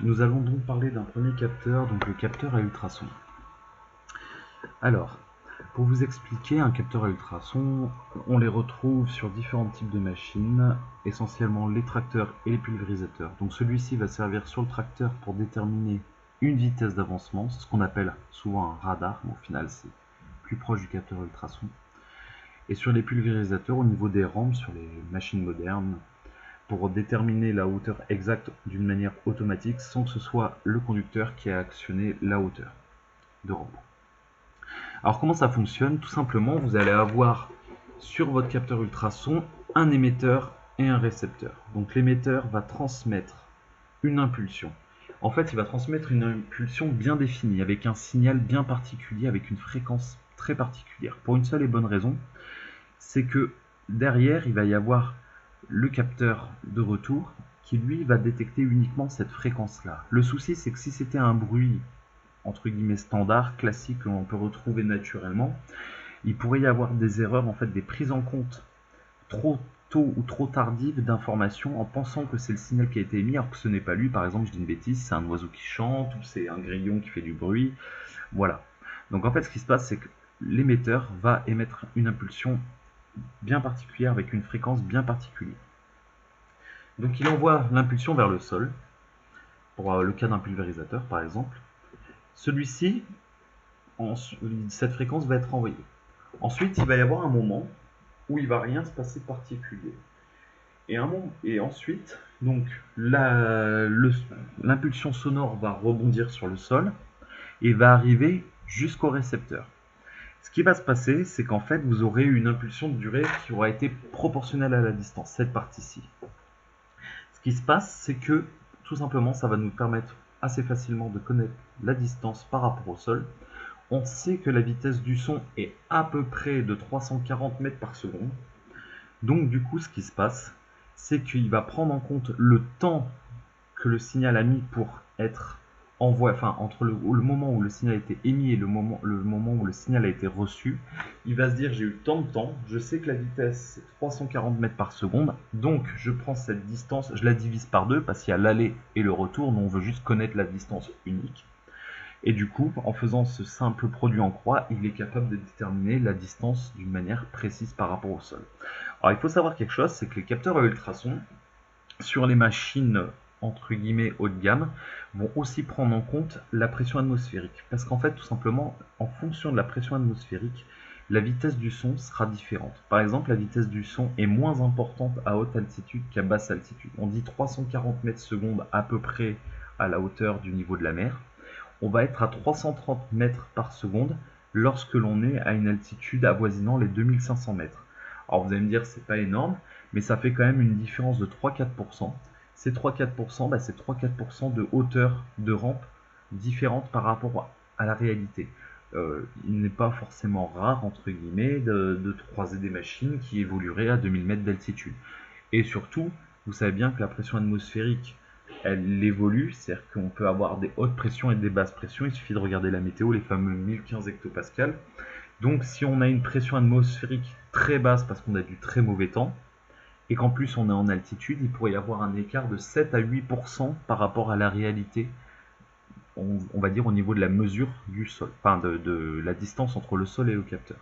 Nous allons donc parler d'un premier capteur, donc le capteur à ultrasons. Alors, pour vous expliquer, un capteur à ultrasons, on les retrouve sur différents types de machines, essentiellement les tracteurs et les pulvérisateurs. Donc celui-ci va servir sur le tracteur pour déterminer une vitesse d'avancement, c'est ce qu'on appelle souvent un radar, mais au final c'est plus proche du capteur à ultrasons. Et sur les pulvérisateurs, au niveau des rampes, sur les machines modernes, pour déterminer la hauteur exacte d'une manière automatique sans que ce soit le conducteur qui a actionné la hauteur de rampe. Alors comment ça fonctionne? Tout simplement, vous allez avoir sur votre capteur ultrason un émetteur et un récepteur. Donc l'émetteur va transmettre une impulsion. En fait, il va transmettre une impulsion bien définie, avec un signal bien particulier, avec une fréquence très particulière. Pour une seule et bonne raison, c'est que derrière, il va y avoir le capteur de retour qui lui va détecter uniquement cette fréquence-là. Le souci, c'est que si c'était un bruit entre guillemets standard, classique, que l'on peut retrouver naturellement, il pourrait y avoir des erreurs, en fait, des prises en compte trop tôt ou trop tardives d'informations en pensant que c'est le signal qui a été émis alors que ce n'est pas lui. Par exemple, je dis une bêtise, c'est un oiseau qui chante ou c'est un grillon qui fait du bruit. Voilà. Donc en fait, ce qui se passe, c'est que l'émetteur va émettre une impulsion bien particulière avec une fréquence bien particulière. Donc il envoie l'impulsion vers le sol, pour le cas d'un pulvérisateur par exemple. Celui-ci, cette fréquence va être envoyée. Ensuite, il va y avoir un moment où il ne va rien se passer de particulier. Et ensuite, donc l'impulsion sonore va rebondir sur le sol et va arriver jusqu'au récepteur. Ce qui va se passer, c'est qu'en fait, vous aurez une impulsion de durée qui aura été proportionnelle à la distance, cette partie-ci. Ce qui se passe, c'est que tout simplement, ça va nous permettre assez facilement de connaître la distance par rapport au sol. On sait que la vitesse du son est à peu près de 340 mètres par seconde. Donc du coup, ce qui se passe, c'est qu'il va prendre en compte le temps que le signal a mis pour être envoyé, enfin entre le moment où le signal a été émis et le moment où le signal a été reçu. Il va se dire, j'ai eu tant de temps, je sais que la vitesse c'est 340 mètres par seconde, donc je prends cette distance, je la divise par deux parce qu'il y a l'aller et le retour, nous on veut juste connaître la distance unique. Et du coup, en faisant ce simple produit en croix, il est capable de déterminer la distance d'une manière précise par rapport au sol. Alors il faut savoir quelque chose, c'est que les capteurs à ultrasons, sur les machines entre guillemets haut de gamme, vont aussi prendre en compte la pression atmosphérique. Parce qu'en fait, tout simplement, en fonction de la pression atmosphérique, la vitesse du son sera différente. Par exemple, la vitesse du son est moins importante à haute altitude qu'à basse altitude. On dit 340 mètres secondes à peu près à la hauteur du niveau de la mer. On va être à 330 mètres par seconde lorsque l'on est à une altitude avoisinant les 2500 mètres. Alors vous allez me dire c'est pas énorme, mais ça fait quand même une différence de 3-4%. Ces 3-4%, c'est 3-4% de hauteur de rampe différente par rapport à la réalité. Il n'est pas forcément rare, entre guillemets, de croiser des machines qui évolueraient à 2000 mètres d'altitude. Et surtout, vous savez bien que la pression atmosphérique, elle évolue, c'est-à-dire qu'on peut avoir des hautes pressions et des basses pressions. Il suffit de regarder la météo, les fameux 1015 hectopascales. Donc si on a une pression atmosphérique très basse parce qu'on a du très mauvais temps, et qu'en plus on est en altitude, il pourrait y avoir un écart de 7 à 8% par rapport à la réalité, on va dire au niveau de la mesure du sol, enfin de la distance entre le sol et le capteur.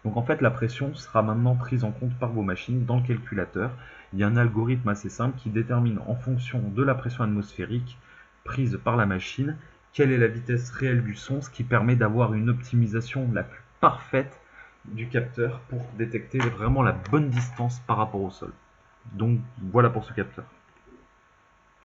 Donc en fait la pression sera maintenant prise en compte par vos machines dans le calculateur. Il y a un algorithme assez simple qui détermine en fonction de la pression atmosphérique prise par la machine quelle est la vitesse réelle du son, ce qui permet d'avoir une optimisation la plus parfaite du capteur pour détecter vraiment la bonne distance par rapport au sol. Donc voilà pour ce capteur.